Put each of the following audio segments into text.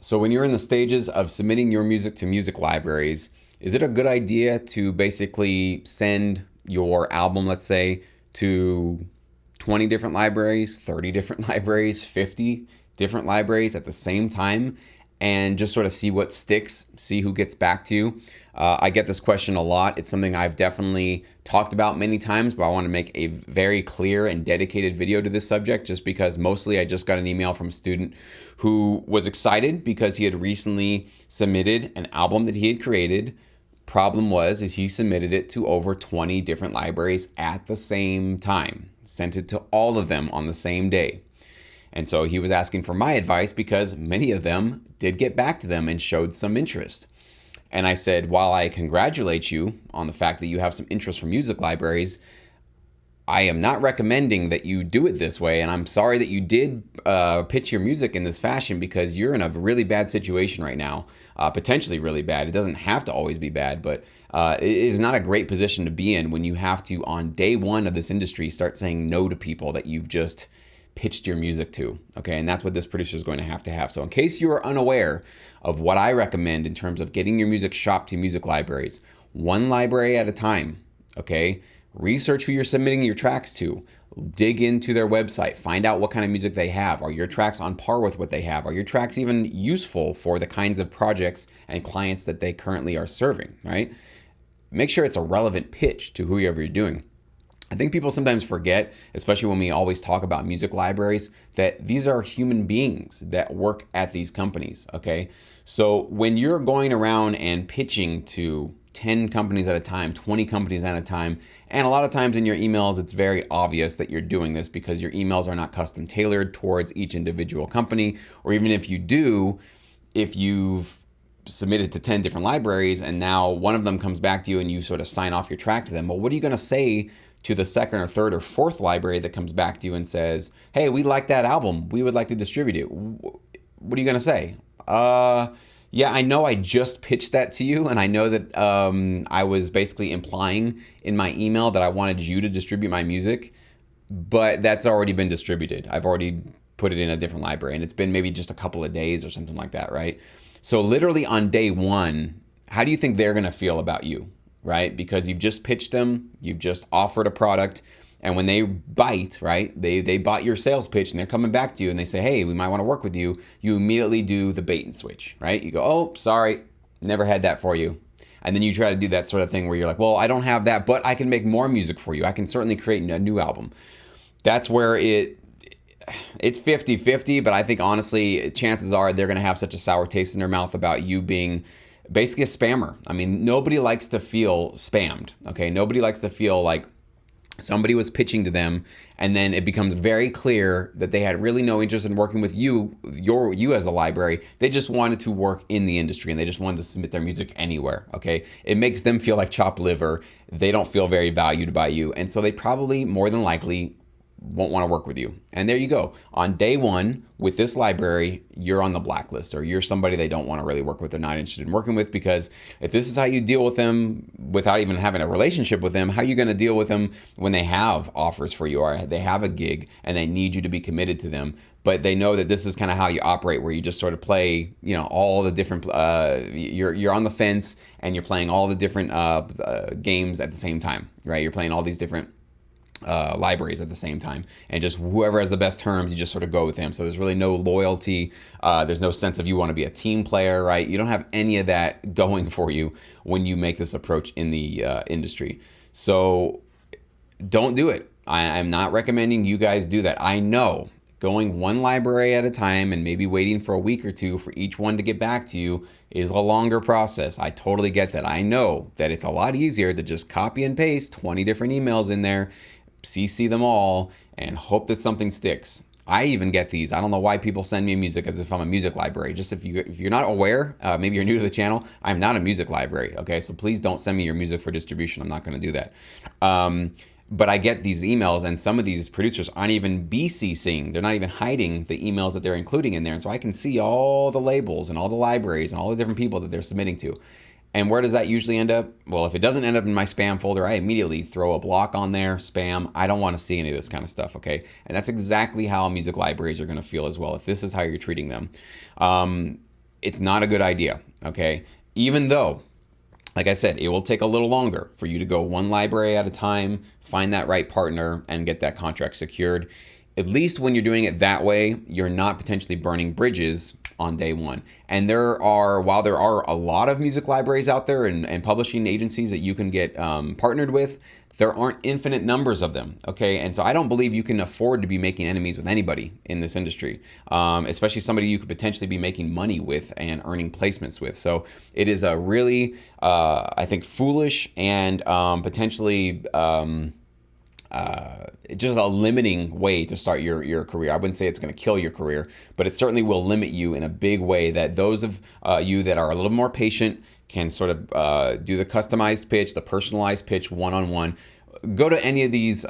So when you're in the stages of submitting your music to music libraries, is it a good idea to basically send your album, let's say, to 20 different libraries, 30 different libraries, 50 different libraries at the same time, and just sort of see what sticks, see who gets back to you? I get this question a lot. It's something I've definitely talked about many times, but I want to make a very clear and dedicated video to this subject just because mostly I just got an email from a student who was excited because he had recently submitted an album that he had created. Problem was is he submitted it to over 20 different libraries at the same time, sent it to all of them on the same day. And so he was asking for my advice because many of them did get back to them and showed some interest. And I said, while I congratulate you on the fact that you have some interest from music libraries, I am not recommending that you do it this way. And I'm sorry that you did pitch your music in this fashion because you're in a really bad situation right now, potentially really bad. It doesn't have to always be bad, but it is not a great position to be in when you have to, on day one of this industry, start saying no to people that you've just pitched your music to. Okay, and that's what this producer is going to have. So in case you are unaware of what I recommend in terms of getting your music shopped to music libraries, one library at a time. Okay, research who you're submitting your tracks to, dig into their website, find out what kind of music they have. Are your tracks on par with what they have? Are your tracks even useful for the kinds of projects and clients that they currently are serving, right? Make sure it's a relevant pitch to whoever you're doing. I think people sometimes forget, especially when we always talk about music libraries, that these are human beings that work at these companies, okay? So when you're going around and pitching to 10 companies at a time, 20 companies at a time, and a lot of times in your emails, it's very obvious that you're doing this because your emails are not custom tailored towards each individual company, or even if you do, if you've submitted to 10 different libraries and now one of them comes back to you and you sort of sign off your track to them, well, what are you going to say to the second or third or fourth library that comes back to you and says, hey, we like that album, we would like to distribute it? What are you going to say? Yeah, I know I just pitched that to you, and I know that I was basically implying in my email that I wanted you to distribute my music, but that's already been distributed. I've already put it in a different library, and it's been maybe just a couple of days or something like that, right? So literally on day one, how do you think they're going to feel about you, right? Because you've just pitched them, you've just offered a product, and when they bite, right, they bought your sales pitch and they're coming back to you and they say, hey, we might want to work with you, you immediately do the bait and switch, right? You go, oh, sorry, never had that for you. And then you try to do that sort of thing where you're like, well, I don't have that, but I can make more music for you. I can certainly create a new album. That's where it's 50-50, but I think honestly, chances are they're going to have such a sour taste in their mouth about you being basically a spammer. I mean, nobody likes to feel spammed, okay? Nobody likes to feel like somebody was pitching to them and then it becomes very clear that they had really no interest in working with you as a library. They just wanted to work in the industry and they just wanted to submit their music anywhere, okay? It makes them feel like chopped liver. They don't feel very valued by you. And so they probably, more than likely, won't want to work with you. And there you go. On day one, with this library, you're on the blacklist, or you're somebody they don't want to really work with. They're not interested in working with, because if this is how you deal with them without even having a relationship with them, how are you going to deal with them when they have offers for you, or they have a gig and they need you to be committed to them? But they know that this is kind of how you operate, where you just sort of play, all the different, you're on the fence and you're playing all the different games at the same time, right? You're playing all these different libraries at the same time, and just whoever has the best terms, you just sort of go with him. So there's really no loyalty. There's no sense of you want to be a team player, right? You don't have any of that going for you when you make this approach in the industry. So don't do it. I'm not recommending you guys do that. I know going one library at a time and maybe waiting for a week or two for each one to get back to you is a longer process. I totally get that. I know that it's a lot easier to just copy and paste 20 different emails in there, CC them all, and hope that something sticks. I even get these. I don't know why people send me music as if I'm a music library. Just if you're not aware, maybe you're new to the channel, I'm not a music library, okay? So please don't send me your music for distribution. I'm not going to do that. But I get these emails, and some of these producers aren't even BCCing. They're not even hiding the emails that they're including in there. And so I can see all the labels and all the libraries and all the different people that they're submitting to. And where does that usually end up? Well, if it doesn't end up in my spam folder, I immediately throw a block on there, spam. I don't want to see any of this kind of stuff, okay? And that's exactly how music libraries are going to feel as well, if this is how you're treating them. it's not a good idea, okay? Even though, like I said, it will take a little longer for you to go one library at a time, find that right partner, and get that contract secured. At least when you're doing it that way, you're not potentially burning bridges on day one. And while there are a lot of music libraries out there and publishing agencies that you can get partnered with, there aren't infinite numbers of them, okay? And so I don't believe you can afford to be making enemies with anybody in this industry, especially somebody you could potentially be making money with and earning placements with. So it is a really, I think, foolish and potentially just a limiting way to start your career. I wouldn't say it's going to kill your career, but it certainly will limit you in a big way that those of you that are a little more patient can sort of do the customized pitch, the personalized pitch one-on-one. Go to any of these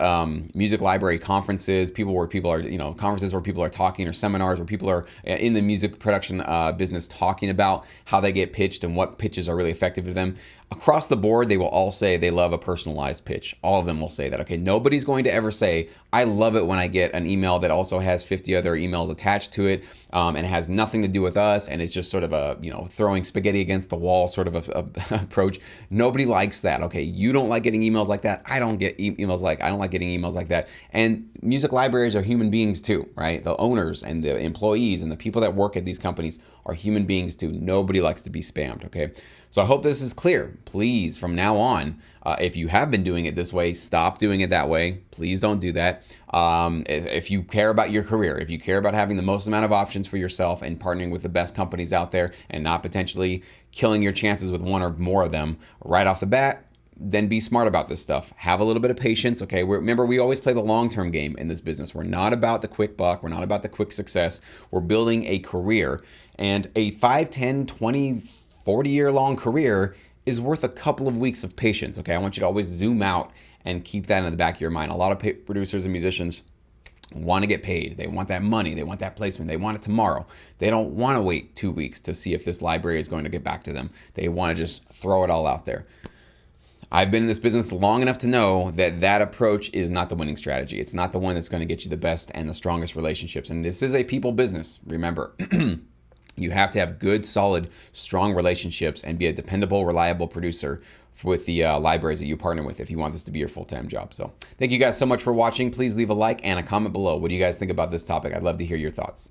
music library conferences, conferences where people are talking, or seminars where people are in the music production business talking about how they get pitched and what pitches are really effective to them. Across the board, they will all say they love a personalized pitch. All of them will say that. Okay, nobody's going to ever say, I love it when I get an email that also has 50 other emails attached to it, and it has nothing to do with us, and it's just sort of a, throwing spaghetti against the wall sort of a approach. Nobody likes that. Okay, you don't like getting emails like that. I don't like getting emails like that. And music libraries are human beings too, right? The owners and the employees and the people that work at these companies are human beings too. Nobody likes to be spammed, okay? So I hope this is clear. Please, from now on, if you have been doing it this way, stop doing it that way. Please don't do that. If you care about your career, if you care about having the most amount of options for yourself and partnering with the best companies out there and not potentially killing your chances with one or more of them right off the bat, then be smart about this stuff. Have a little bit of patience, okay? Remember, we always play the long-term game in this business. We're not about the quick buck. We're not about the quick success. We're building a career. And a 5, 10, 20, 40-year-long career is worth a couple of weeks of patience, okay? I want you to always zoom out and keep that in the back of your mind. A lot of producers and musicians want to get paid. They want that money. They want that placement. They want it tomorrow. They don't want to wait 2 weeks to see if this library is going to get back to them. They want to just throw it all out there. I've been in this business long enough to know that that approach is not the winning strategy. It's not the one that's going to get you the best and the strongest relationships. And this is a people business, remember. You have to have good, solid, strong relationships and be a dependable, reliable producer with the libraries that you partner with if you want this to be your full-time job. So thank you guys so much for watching. Please leave a like and a comment below. What do you guys think about this topic? I'd love to hear your thoughts.